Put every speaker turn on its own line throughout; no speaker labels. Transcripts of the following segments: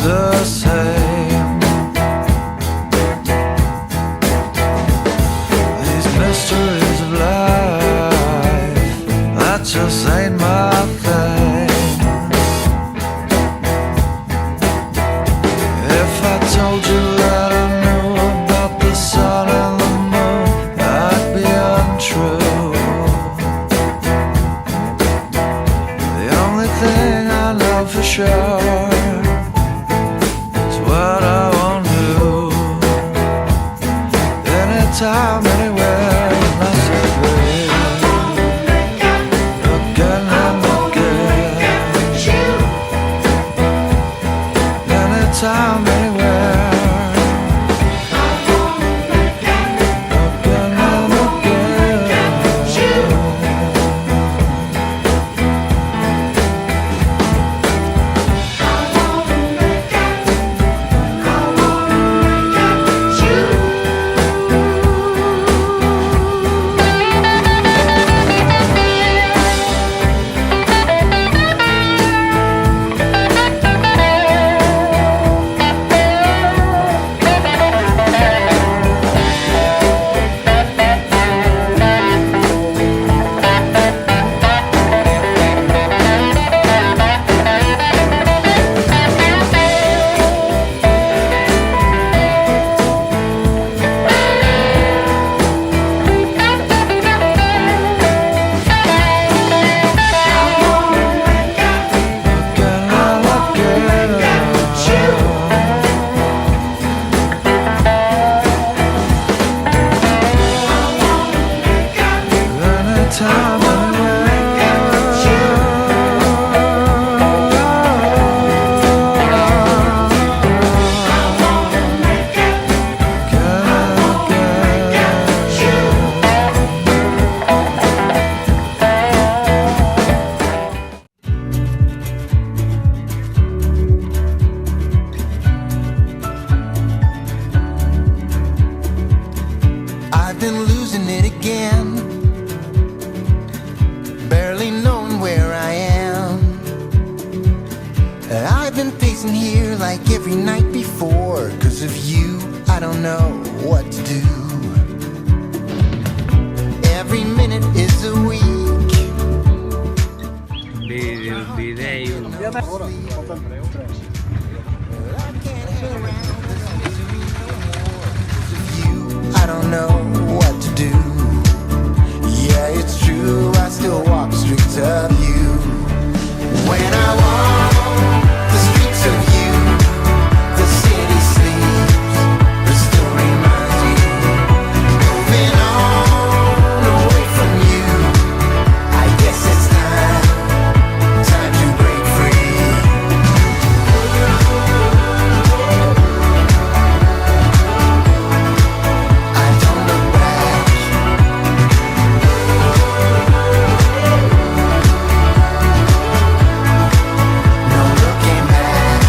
the same. These mysteries of life, that just ain't my thing. If I told you that I knew about the sun and the moon, that'd be untrue. The only thing I know for sure is what I won't do. Anytime, anywhere, unless I agree. Again and again. Anytime, anywhere. Again and again. Anytime,
I've been losing it again, barely knowing where I am. I've been pacing here like every night before. 'Cause of you, I don't know what to do. Every minute is a week. I don't know what to do. Yeah, it's true, I still walk the streets of you. When I walk the streets of you, the city sleeps, but still reminds me. Moving on away from you, I guess it's time to break free. I don't look back. No looking back.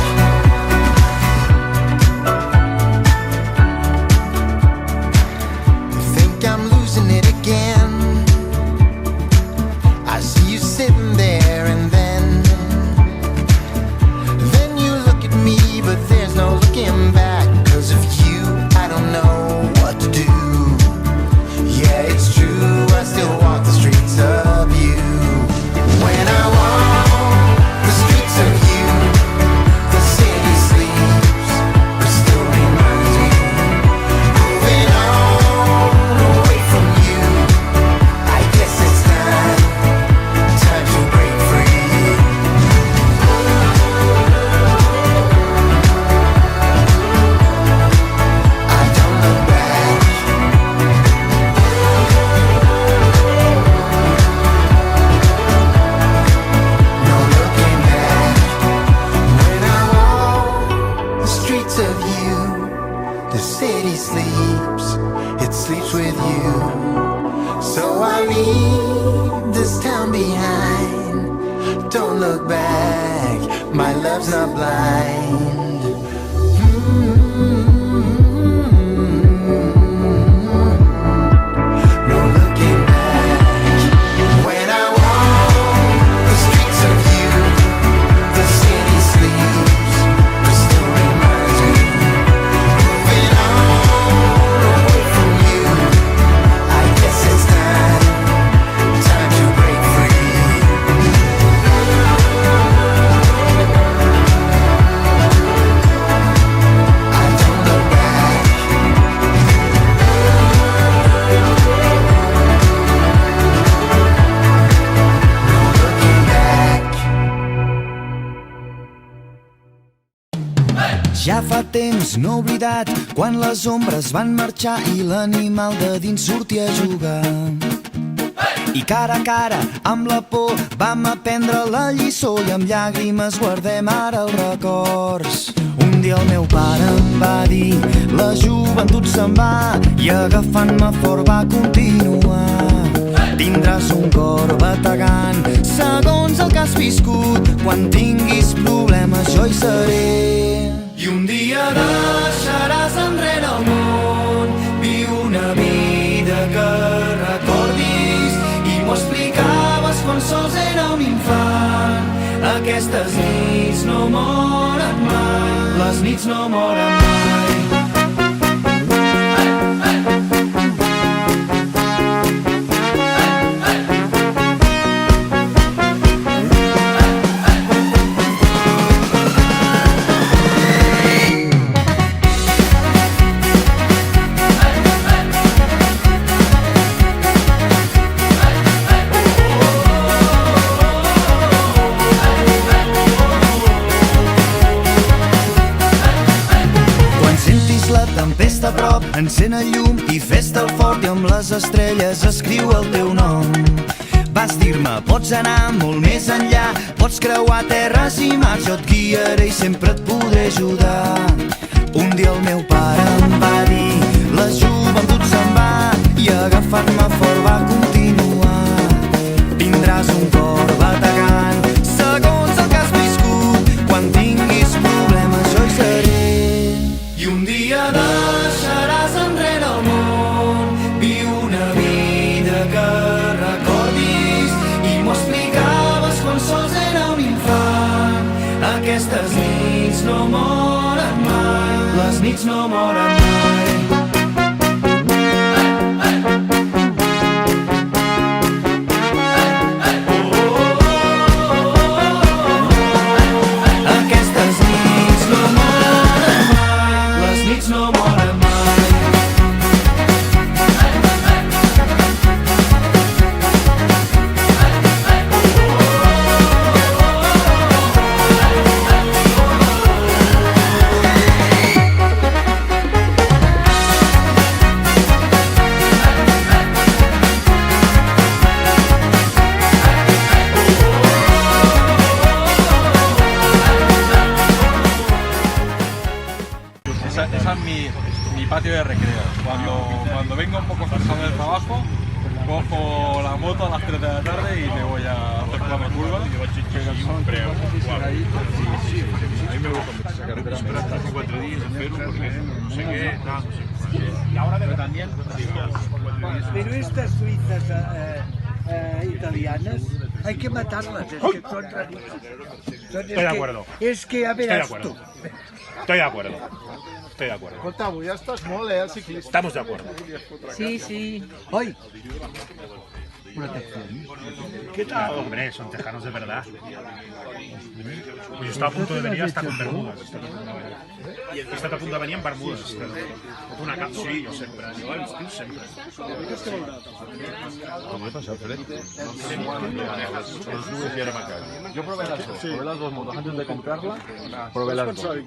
Think I'm losing it again. I see you sitting there and then you look at me, but there's no looking back. 'Cause of you, I don't know what to do. Yeah, it's true, I still walk the streets of you. When I walk the streets of you, the city sleeps, but still reminds me. Moving on away from you, I guess it's time to break free. I don't look back. No looking back. When I walk the streets of you, the city sleeps, it sleeps with you. So I leave this town behind. Don't look back, my love's not blind. No looking back. When I walk the streets of you, the city sleeps, but still Ja fa temps, no oblidat, quan les ombres van marxar i l'animal de dins sortia a jugar. I cara a cara, amb la por, vam aprendre la lliçó i amb llàgrimes guardem ara els records. Un dia el meu pare em va dir, la joventut se'n va, i agafant-me fort va continuar. Tindràs un cor bategant, segons el que has viscut, quan tinguis problemes jo hi seré. I un dia deixaràs enrere el món, viu una vida que recordis, i m'ho explicaves quan sols era un infant. Aquestes nits no moren mai, les nits no moren mai. Tempesta a prop, encén el llum i fes-te el fort i amb les estrelles escriu el teu nom. Vas dir-me, pots anar molt més enllà, pots creuar terres i mars, jo et guiaré i sempre et podré ajudar. Un dia el meu pare em va dir, la joventut se'n va, i agafant-me fort va continuar. Tindràs un cor bategant, segons el que has viscut, quan tinguis problemes jo hi seré. I un dia deixaràs enrere el món, viu una vida que recordis, i m'ho explicaves quan sols era un infant. Aquestes nits no moren mai, les nits no moren mai.
Esa es mi patio de recreo. Cuando vengo un poco cansado del trabajo, cojo la moto a las 3 de la tarde y me voy a hacer la curva. Pero son sí, a mí me gusta mucho esa carretera. Espero hasta hace 4 días en Perú porque no sé qué, no sé qué. Y ahora también.
Pero estas suizas italianas hay que matarlas, es que son rarísimas.
Estoy de acuerdo.
Es que, a ver, tú.
Estoy de acuerdo. Estoy de acuerdo.
Escolta, avui estàs molt, ciclista.
Estamos de acuerdo.
Sí, sí. Hoy. Protección.
¿Qué tal? Hombre, son tejanos de verdad. Pues yo estaba a punto de venir hasta con bermudas. He estat a punt de venir amb bermudes. Una cap, sí, jo sempre. Jo l'estiu sempre.
Com he passat, Fred? Les dues i érem a casa. Jo probé las dos motos. Antes de comprarla, probé las dos.